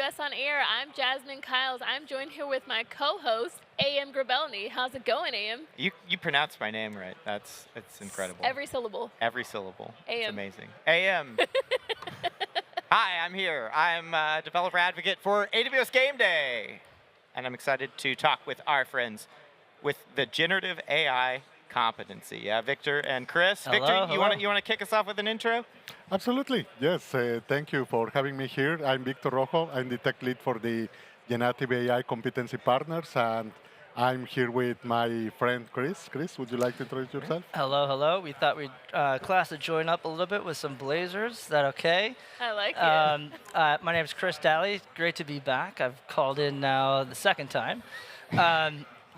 AWS On Air. I'm Jasmine Kiles. I'm joined here with my co-host, AM Grabelny. How's it going, AM? You pronounced my name right. It's incredible. Every syllable. Every syllable. It's AM. amazing. AM. Hi, I'm here. I'm a developer advocate for AWS Game Day. And I'm excited to talk with our friends with the Generative AI Competency. Yeah, Victor and Chris. Hello, Victor, hello. you want to kick us off with an intro? Absolutely, yes. Thank you for having me here. I'm Victor Rojo. I'm the tech lead for the Generative AI Competency Partners, and I'm here with my friend Chris. Chris, would you like to introduce yourself? Hello, hello. We thought we'd class to join up a little bit with some Blazers. Is that okay? I like it. My name is Chris Daly. Great to be back. I've called in now the second time.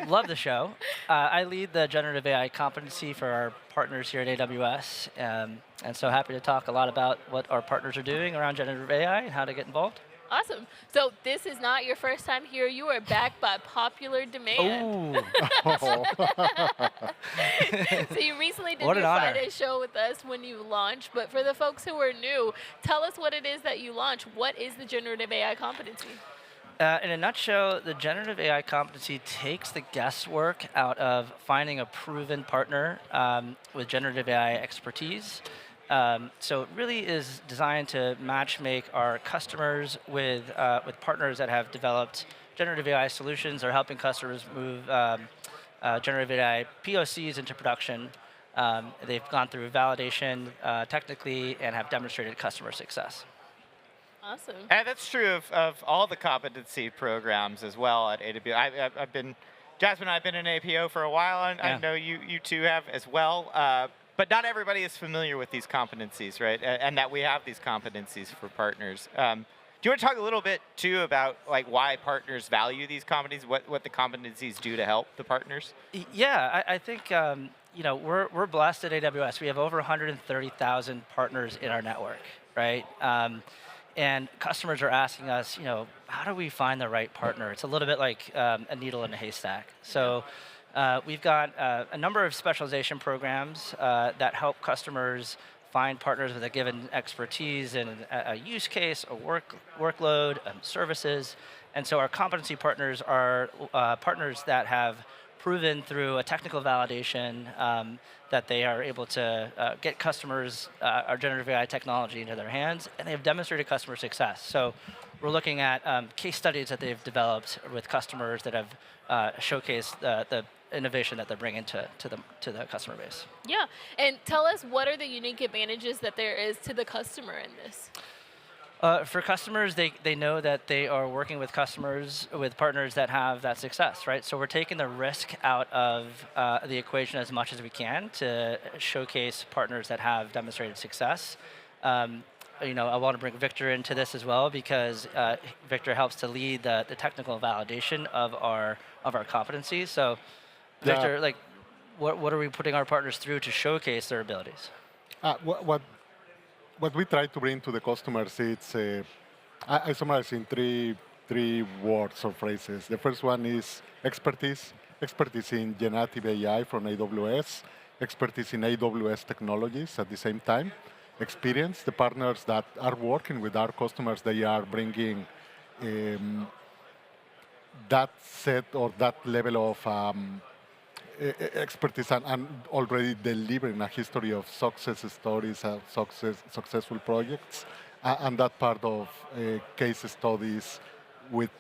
Love the show. I lead the Generative AI Competency for our partners here at AWS, and so happy to talk a lot about what our partners are doing around Generative AI and how to get involved. Awesome. So this is not your first time here. You are back by popular demand. Ooh. So you recently did What your an honor. Friday show with us when you launched, but for the folks who are new, tell us what it is that you launched. What is the Generative AI Competency? In a nutshell, the Generative AI Competency takes the guesswork out of finding a proven partner with Generative AI Expertise. So it really is designed to match-make our customers with partners that have developed Generative AI solutions or helping customers move Generative AI POCs into production. They've gone through validation technically and have demonstrated customer success. Awesome. And that's true of all the competency programs as well at AWS. I've been, Jasmine and I have been in APO for a while, and Yeah. I know you two have as well. But not everybody is familiar with these competencies, right? And that we have these competencies for partners. Do you want to talk a little bit too about like why partners value these competencies, what the competencies do to help the partners? Yeah, I think we're blessed at AWS. We have over 130,000 partners in our network, right? And customers are asking us, how do we find the right partner? It's a little bit like a needle in a haystack. So we've got a number of specialization programs that help customers find partners with a given expertise in a use case, a workload, services. And so our competency partners are partners that have proven through a technical validation that they are able to get customers our generative AI technology into their hands, and they have demonstrated customer success. So we're looking at case studies that they've developed with customers that have showcased the innovation that they're bringing to the customer base. Yeah, and tell us what are the unique advantages that there is to the customer in this? For customers, they know that they are working with partners that have that success, right? So we're taking the risk out of the equation as much as we can to showcase partners that have demonstrated success. I want to bring Victor into this as well because Victor helps to lead the technical validation of our competencies. So, Victor, what are we putting our partners through to showcase their abilities? What we try to bring to the customers, it's I summarize in three words or phrases. The first one is expertise in generative AI from AWS, expertise in AWS technologies at the same time, experience. The partners that are working with our customers, they are bringing that set or that level of expertise and already delivering a history of success stories, successful projects, and that part of case studies with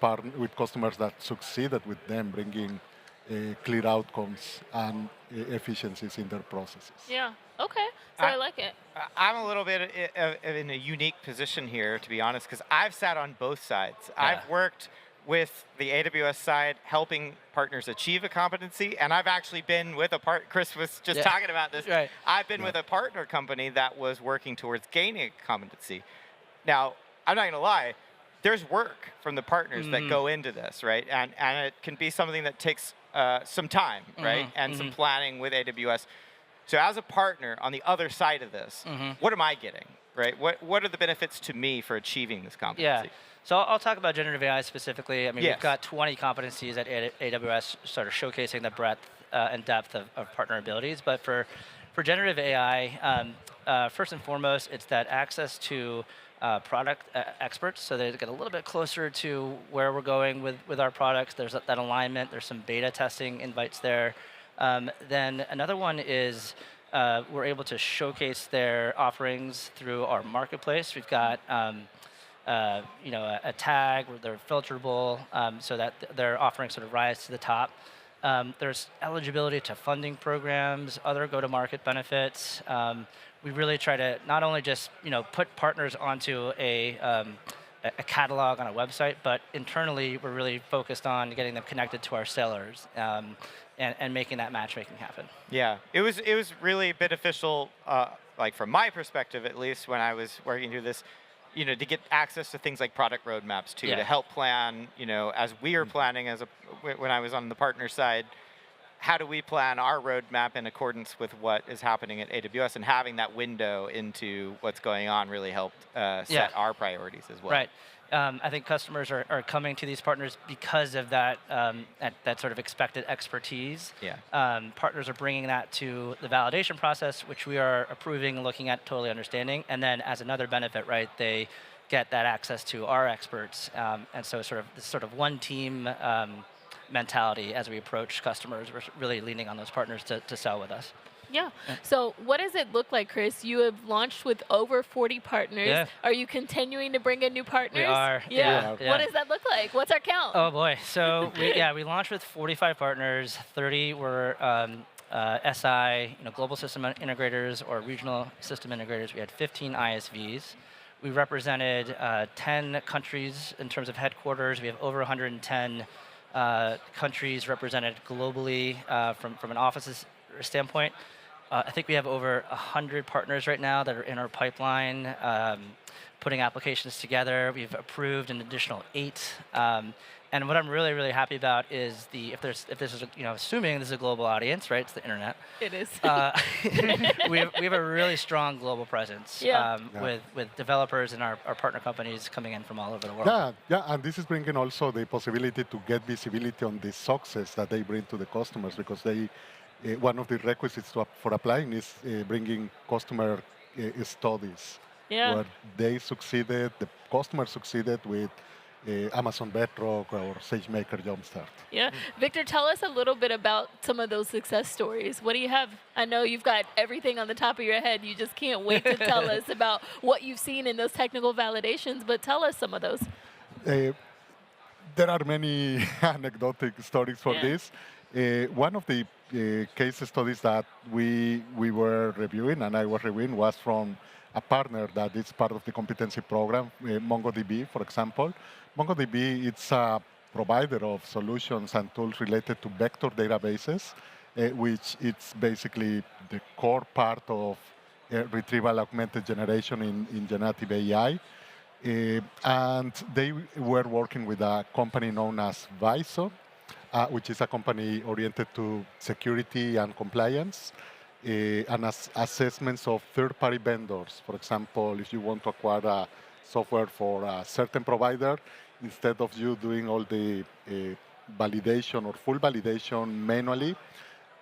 customers that succeeded with them, bringing clear outcomes and efficiencies in their processes. Yeah, okay, so I like it. I'm a little bit in a unique position here, to be honest, because I've sat on both sides. Yeah. I've worked with the AWS side, helping partners achieve a competency, and I've actually been with Chris was just talking about this. Right. I've been with a partner company that was working towards gaining a competency. Now, I'm not gonna lie, there's work from the partners that go into this, right? And it can be something that takes some time, right? And some planning with AWS. So as a partner on the other side of this, what am I getting, right? What are the benefits to me for achieving this competency? Yeah. So I'll talk about generative AI specifically. I mean, Yes. we've got 20 competencies at AWS, sort of showcasing the breadth and depth of partner abilities. But for generative AI, first and foremost, it's that access to product experts, so they get a little bit closer to where we're going with our products. There's that alignment. There's some beta testing invites there. Then another one is we're able to showcase their offerings through our marketplace. We've got a tag where they're filterable, so that their offerings sort of rise to the top. There's eligibility to funding programs, other go-to-market benefits. We really try to not only just put partners onto a catalog on a website, but internally we're really focused on getting them connected to our sellers and making that matchmaking happen. Yeah, it was really beneficial, like from my perspective at least, when I was working through this, to get access to things like product roadmaps too, Yeah. to help plan, as we are planning when I was on the partner side, how do we plan our roadmap in accordance with what is happening at AWS, and having that window into what's going on really helped set our priorities as well. Right. I think customers are coming to these partners because of that that sort of expected expertise. Yeah. Partners are bringing that to the validation process, which we are approving, looking at, totally understanding. And then as another benefit, right, they get that access to our experts. And so this sort of one team mentality as we approach customers. We're really leaning on those partners to sell with us. Yeah. So what does it look like, Chris? You have launched with over 40 partners. Yeah. Are you continuing to bring in new partners? We are. Yeah. Yeah. What does that look like? What's our count? Oh boy. So we launched with 45 partners. 30 were SI, global system integrators or regional system integrators. We had 15 ISVs. We represented 10 countries in terms of headquarters. We have over 110 countries represented globally from an offices standpoint. I think we have over 100 partners right now that are in our pipeline, putting applications together. We've approved an additional 8. And what I'm really, really happy about is if this is, assuming this is a global audience, right? It's the internet. It is. we have a really strong global presence with developers and our partner companies coming in from all over the world. Yeah, and this is bringing also the possibility to get visibility on the success that they bring to the customers, because one of the requisites for applying is bringing customer studies where they succeeded, the customer succeeded with Amazon Bedrock or SageMaker Jumpstart. Yeah. Victor, tell us a little bit about some of those success stories. What do you have? I know you've got everything on the top of your head. You just can't wait to tell us about what you've seen in those technical validations, but tell us some of those. There are many anecdotic stories for this. One of the case studies that we were reviewing, and I was reviewing, was from a partner that is part of the competency program, MongoDB, for example. MongoDB, it's a provider of solutions and tools related to vector databases, which it's basically the core part of retrieval augmented generation in generative AI. And they were working with a company known as Viso, which is a company oriented to security and compliance, and assessments of third-party vendors. For example, if you want to acquire a software for a certain provider, instead of you doing all the validation or full validation manually,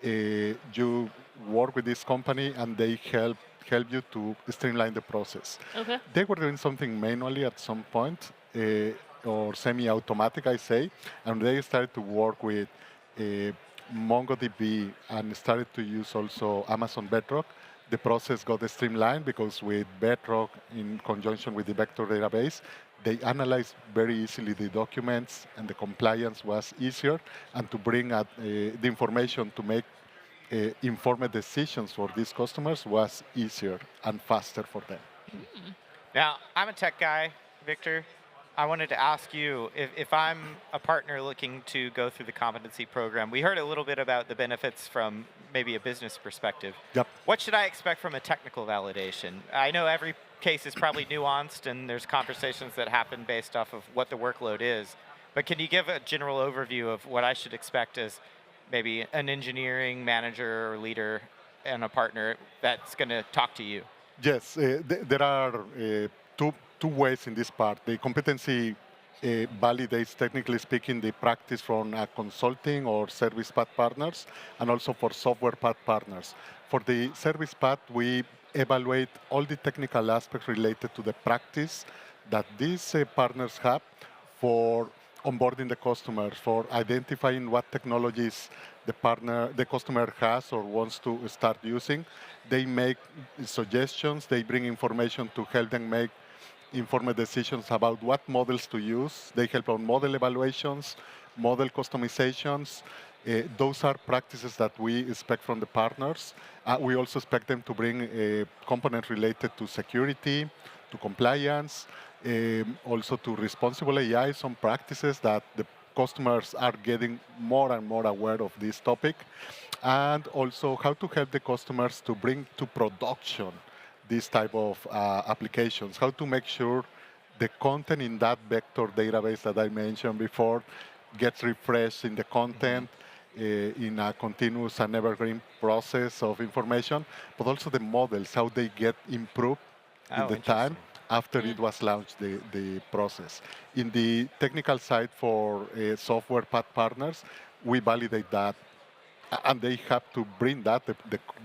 you work with this company and they help you to streamline the process. Okay. They were doing something manually at some point, or semi-automatic, I say, and they started to work with MongoDB and started to use also Amazon Bedrock. The process got streamlined because with Bedrock, in conjunction with the vector database, they analyzed very easily the documents, and the compliance was easier, and to bring the information to make informed decisions for these customers was easier and faster for them. Now, I'm a tech guy, Victor. I wanted to ask you, if I'm a partner looking to go through the competency program, we heard a little bit about the benefits from maybe a business perspective. Yep. What should I expect from a technical validation? I know every case is probably nuanced, and there's conversations that happen based off of what the workload is. But can you give a general overview of what I should expect as maybe an engineering manager or leader and a partner that's going to talk to you? Yes, there are two ways in this part. The competency validates, technically speaking, the practice from consulting or service path partners, and also for software path partners. For the service path, we evaluate all the technical aspects related to the practice that these partners have for onboarding the customers, for identifying what technologies the customer has or wants to start using. They make suggestions, they bring information to help them make informed decisions about what models to use. They help on model evaluations, model customizations. Those are practices that we expect from the partners. We also expect them to bring components related to security, to compliance, also to responsible AI, some practices that the customers are getting more and more aware of this topic, and also how to help the customers to bring to production these type of applications, how to make sure the content in that vector database that I mentioned before gets refreshed in the content in a continuous and evergreen process of information, but also the models, how they get improved in the time after it was launched, the process. In the technical side for software path partners, we validate that, and they have to bring that,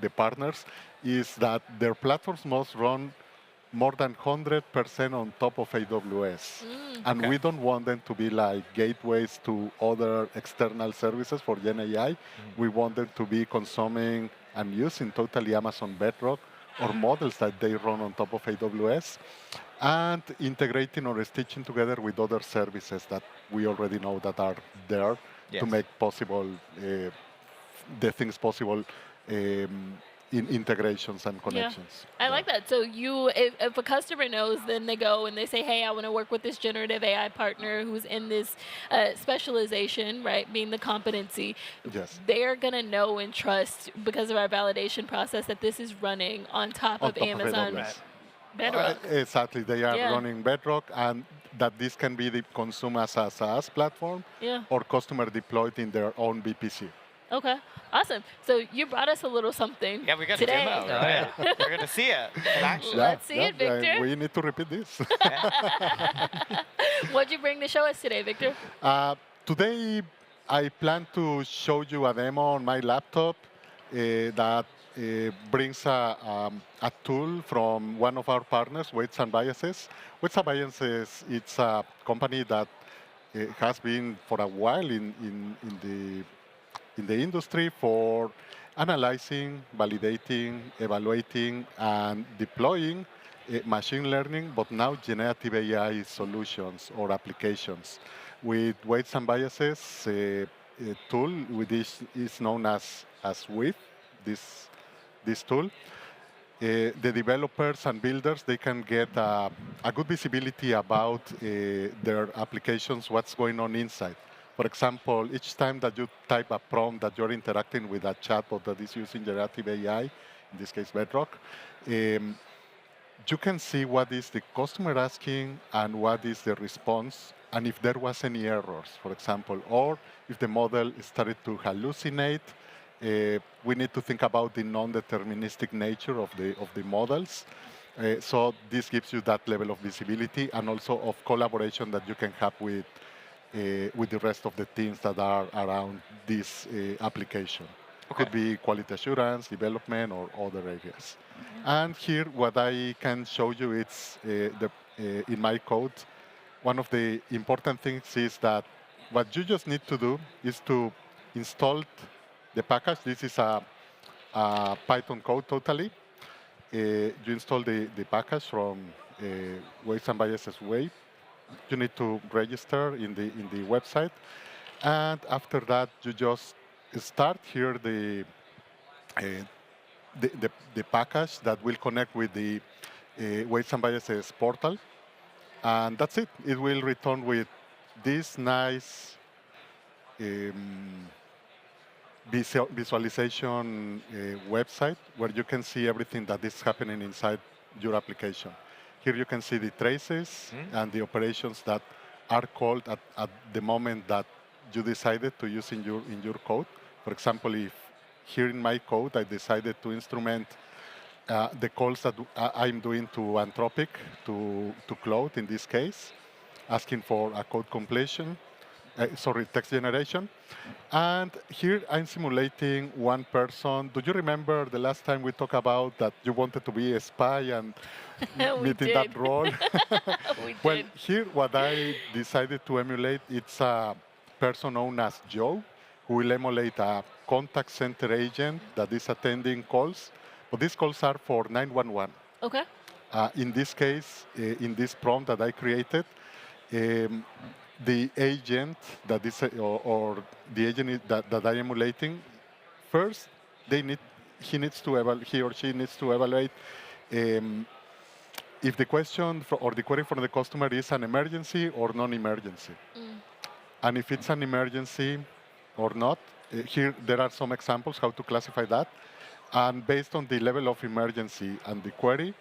the partners, is that their platforms must run more than 100% on top of AWS. And we don't want them to be like gateways to other external services for Gen AI. We want them to be consuming and using totally Amazon Bedrock or models that they run on top of AWS, and integrating or stitching together with other services that we already know that are there to make possible the things possible in integrations and connections. I like that. So if a customer knows, then they go and they say, hey, I want to work with this generative AI partner who's in this specialization, right, being the competency. Yes. They're going to know and trust, because of our validation process, that this is running on top of Amazon Bedrock. Exactly. They are running Bedrock, and that this can be consumed as a SaaS platform or customer deployed in their own VPC. Okay, awesome. So you brought us a little something. Yeah, we got today. a demo, right? We're going to see it in action. Let's see it, Victor. We need to repeat this. What'd you bring to show us today, Victor? Today, I plan to show you a demo on my laptop that brings a tool from one of our partners, Weights and Biases. Weights and Biases, it's a company that has been for a while in the industry for analyzing, validating, evaluating, and deploying machine learning, but now generative AI solutions or applications. With Weights and Biases, a tool with this is known as WIT, this tool. The developers and builders, they can get a good visibility about their applications, what's going on inside. For example, each time that you type a prompt that you're interacting with a chatbot that is using generative AI, in this case Bedrock, you can see what is the customer asking and what is the response, and if there was any errors, for example, or if the model started to hallucinate. We need to think about the non-deterministic nature of the models. So this gives you that level of visibility and also of collaboration that you can have with the rest of the teams that are around this application. Could be quality assurance, development, or other areas. And here, what I can show you is in my code. One of the important things is that what you just need to do is to install the package. This is a Python code totally. You install the package from Weights and Biases Way. You need to register in the website, and after that, you just start here the package that will connect with the Weights and Biases portal, and that's it. It will return with this nice visualization website where you can see everything that is happening inside your application. Here you can see the traces and the operations that are called at the moment that you decided to use in your code. For example, if here in my code I decided to instrument the calls that I'm doing to Anthropic, to Claude in this case, asking for a code completion, text generation. And here I'm simulating one person. Do you remember the last time we talked about that you wanted to be a spy and We meet in did. that role? We Well, did. here what I decided to emulate, it's a person known as Joe, who will emulate a contact center agent that is attending calls. But these calls are for 911. Okay. In this case, in this prompt that I created, um, the agent that is, or the agent that I am emulating, first, they need, he or she needs to evaluate um, if the question or the query from the customer is an emergency or non-emergency. And if it's an emergency or not, here there are some examples how to classify that. And based on the level of emergency and the query,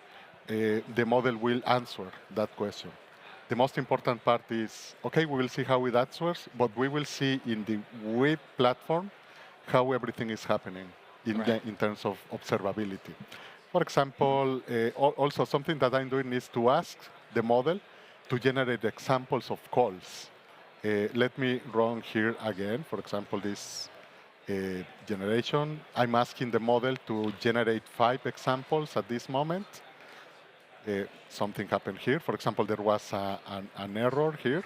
the model will answer that question. The most important part is, okay, we will see how it answers, but we will see in the web platform how everything is happening in terms of observability. For example, also something that I'm doing is to ask the model to generate examples of calls. Let me run here again, for example, this generation. I'm asking the model to generate 5 examples at this moment. Something happened here. For example, there was an error here.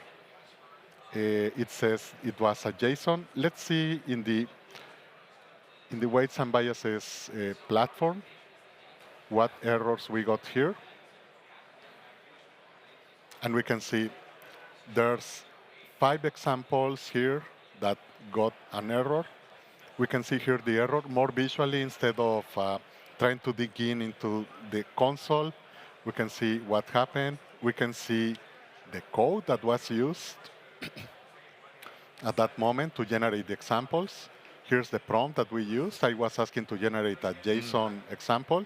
It says it was a JSON. Let's see in the weights and biases platform what errors we got here. And we can see there's 5 examples here that got an error. We can see here the error more visually instead of trying to dig into the console. We can see what happened. We can see the code that was used at that moment to generate the examples. Here's the prompt that we used. I was asking to generate a JSON example.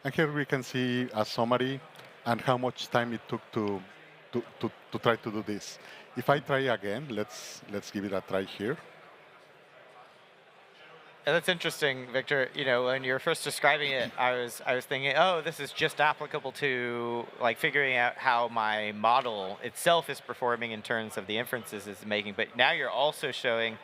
And here we can see a summary and how much time it took to try to do this. If I try again, let's give it a try here. And that's interesting, Victor. You know, when you were first describing it, I was thinking, oh, this is just applicable to like figuring out how my model itself is performing in terms of the inferences it's making. But now you're also showing,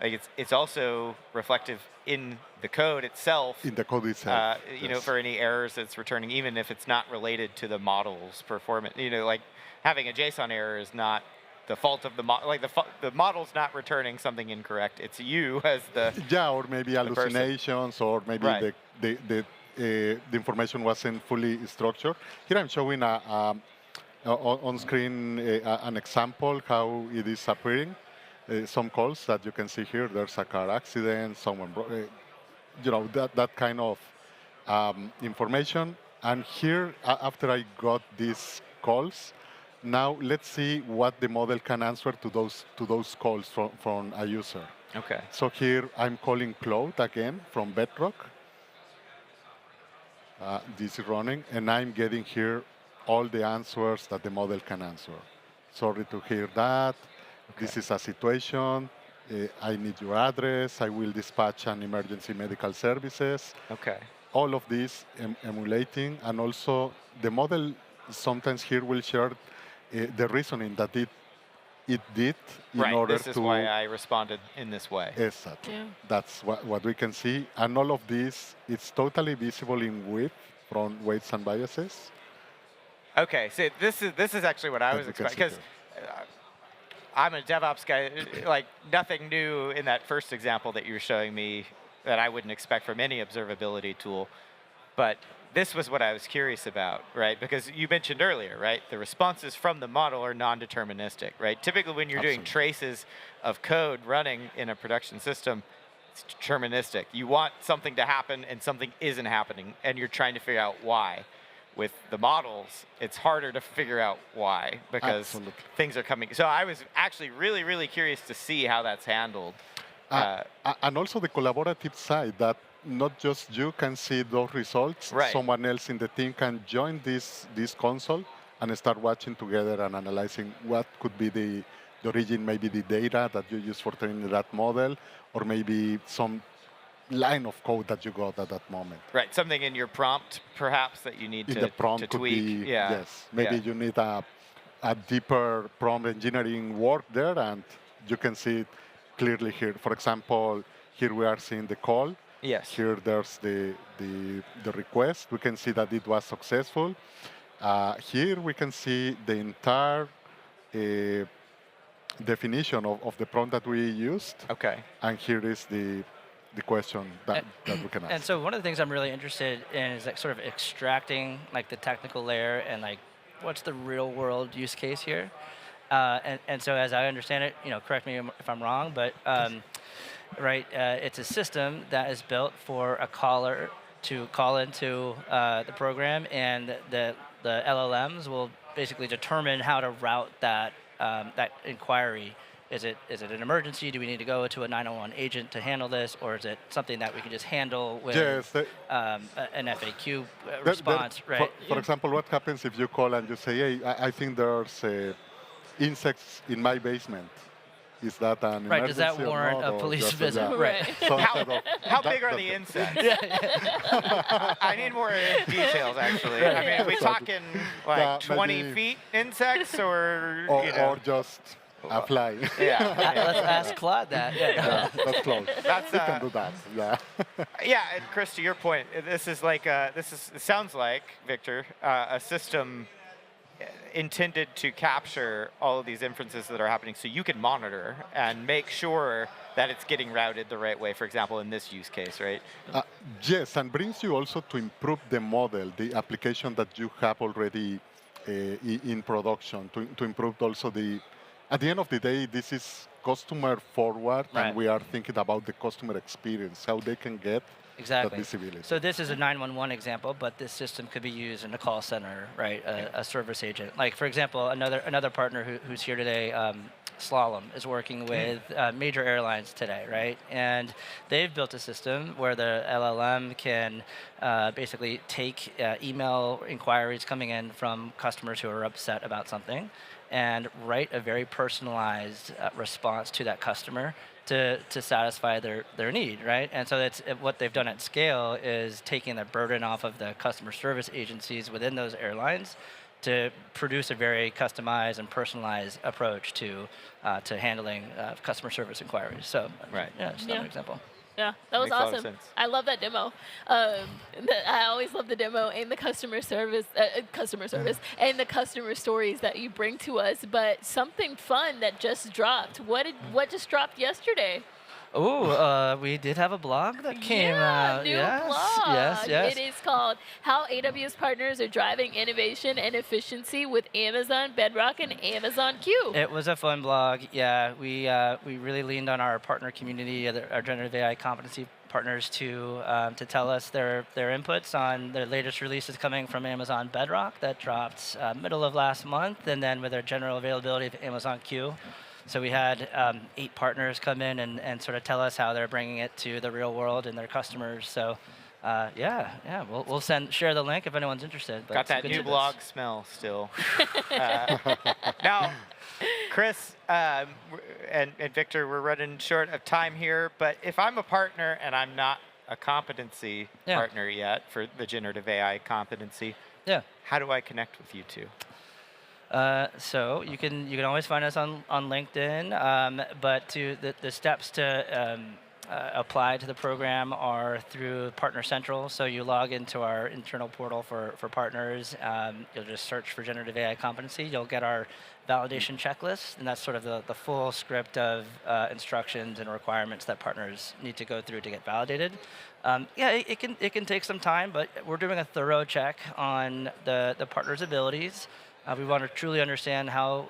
like it's also reflective in the code itself. In the code itself, you know, for any errors it's returning, even if it's not related to the model's performance. You know, like having a JSON error is not the fault of the model. Like the model's not returning something incorrect. It's you as the or maybe hallucinations, or maybe the information wasn't fully structured. Here I'm showing on screen an example how it is appearing. Some calls that you can see here. There's a car accident, someone, you know, that kind of information. And here, after I got these calls, now let's see what the model can answer to those calls from a user. Okay. So here I'm calling Cloud again from Bedrock. This is running, and I'm getting here all the answers that the model can answer. Sorry to hear that. Okay. This is a situation. I need your address. I will dispatch an emergency medical services. Okay. All of this emulating, and also the model sometimes here will share the reasoning that it did in order to... This is why I responded in this way. Exactly. Yeah. That's what we can see. And all of this, it's totally visible in WIP from weights and biases. Okay, so this is actually what I was expecting, because I'm a DevOps guy. Like nothing new in that first example that you were showing me that I wouldn't expect from any observability tool. But this was what I was curious about, right? Because you mentioned earlier, right? The responses from the model are non-deterministic, right? Typically when you're doing traces of code running in a production system, it's deterministic. You want something to happen and something isn't happening, and you're trying to figure out why. With the models, it's harder to figure out why, because things are coming. So I was actually really, really curious to see how that's handled. And also the collaborative side, that not just you can see those results, someone else in the team can join this console and start watching together and analyzing what could be the origin, maybe the data that you use for training that model, or maybe some line of code that you got at that moment. Right, something in your prompt, perhaps, that you need to the prompt tweak. Yes, maybe you need a a deeper prompt engineering work there, and you can see it clearly here. For example, here we are seeing the call. Yes. Here there's the request. We can see that it was successful. Here we can see the entire uh, definition of the prompt that we used. Okay. And here is the question that we can ask. And so one of the things I'm really interested in is like sort of extracting like the technical layer and like what's the real world use case here. And so as I understand it, correct me if I'm wrong, but right, it's a system that is built for a caller to call into the program, and the LLMs will basically determine how to route that that inquiry. Is it an emergency? Do we need to go to a 911 agent to handle this, or is it something that we can just handle with Yes, an FAQ response? Right. For example, what happens if you call and you say, "Hey, I think there's insects in my basement." Is that an emergency? Right. Does that or warrant not, a or police just visit? yeah. Right. So How, instead of how that- big are that- the insects? I need more details, actually. I mean, are we talking like Yeah, 20 maybe- feet insects, or, or just a fly? yeah. Let's ask Claude that. Yeah. Yeah, that's close. That's, We can do that. Yeah. Yeah, and Chris, to your point, this is like it sounds like, Victor, a system intended to capture all of these inferences that are happening, so you can monitor and make sure that it's getting routed the right way. For example, in this use case, right? Yes, and brings you also to improve the model, the application that you have already in production, to improve also at the end of the day, this is customer forward, Right. and we are thinking about the customer experience, how they can get that Exactly. visibility. So this is a 911 example, but this system could be used in a call center, right? A service agent. Like for example, another partner who's here today, Slalom, is working with major airlines today, right? And they've built a system where the LLM can basically take email inquiries coming in from customers who are upset about something, and write a very personalized response to that customer to satisfy their need, right? And so what they've done at scale is taking the burden off of the customer service agencies within those airlines to produce a very customized and personalized approach to handling customer service inquiries. So, Right. yeah, just another example. Yeah, that was Makes a lot of awesome. sense. I love that demo. I always love the demo and the customer service, and the customer stories that you bring to us. But something fun that just dropped. What just dropped yesterday? Oh, we did have a blog that came out. New Yes, blog. yes. It is called "How AWS Partners Are Driving Innovation and Efficiency with Amazon Bedrock and Amazon Q." It was a fun blog. Yeah, we really leaned on our partner community, our Generative AI Competency Partners, to tell us their inputs on their latest releases coming from Amazon Bedrock that dropped middle of last month, and then with our general availability of Amazon Q. So we had 8 partners come in and sort of tell us how they're bringing it to the real world and their customers. So we'll share the link if anyone's interested. But Got it's some that good new tidbits. blog smell still. Now, Chris and Victor, we're running short of time here, but if I'm a partner and I'm not a competency partner yet for the generative AI competency, how do I connect with you two? So you can always find us on LinkedIn, but the steps to apply to the program are through Partner Central. So you log into our internal portal for partners. You'll just search for Generative AI Competency. You'll get our validation checklist, and that's sort of the full script of instructions and requirements that partners need to go through to get validated. It can take some time, but we're doing a thorough check on the partner's abilities. We want to truly understand how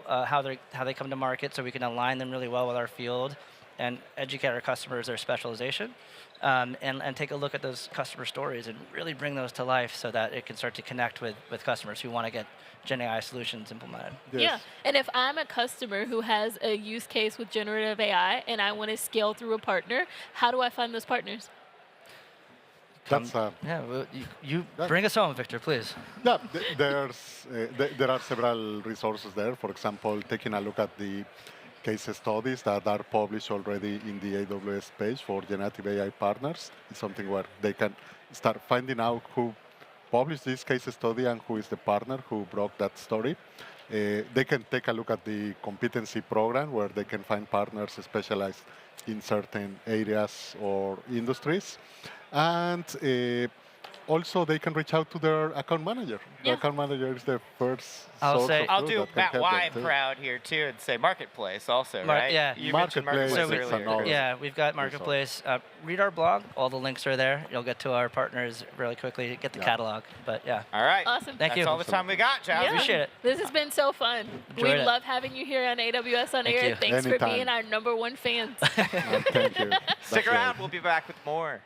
they come to market, so we can align them really well with our field and educate our customers their specialization, and take a look at those customer stories and really bring those to life so that it can start to connect with customers who want to get Gen AI solutions implemented. Yes. Yeah, and if I'm a customer who has a use case with generative AI and I want to scale through a partner, how do I find those partners? That's Well, you bring us home, Victor, please. yeah. There are several resources there. For example, taking a look at the case studies that are published already in the AWS page for Generative AI Partners is something where they can start finding out published this case study and who is the partner who broke that story. They can take a look at the competency program where they can find partners specialized in certain areas or industries. And also, they can reach out to their account manager. The Yeah. account manager is the first I'll source say- of I'll truth do that can Matt help Y them, too. proud here too and say marketplace also, right? Yeah. You mentioned Marketplace marketplace is earlier. another- Chris. Yeah, we've got Marketplace. Read our blog. All the links are there. You'll get to our partners really quickly. Get the Yeah. catalog. But yeah. All right. Awesome. Thank That's you. all the time we got, Jazzy. Yeah. Appreciate it. This has been so fun. We Enjoyed it. love having you here on AWS On Thank Air. you. Thanks for Anytime. being our #1 fans. Thank you. Stick That's around. right. We'll be back with more.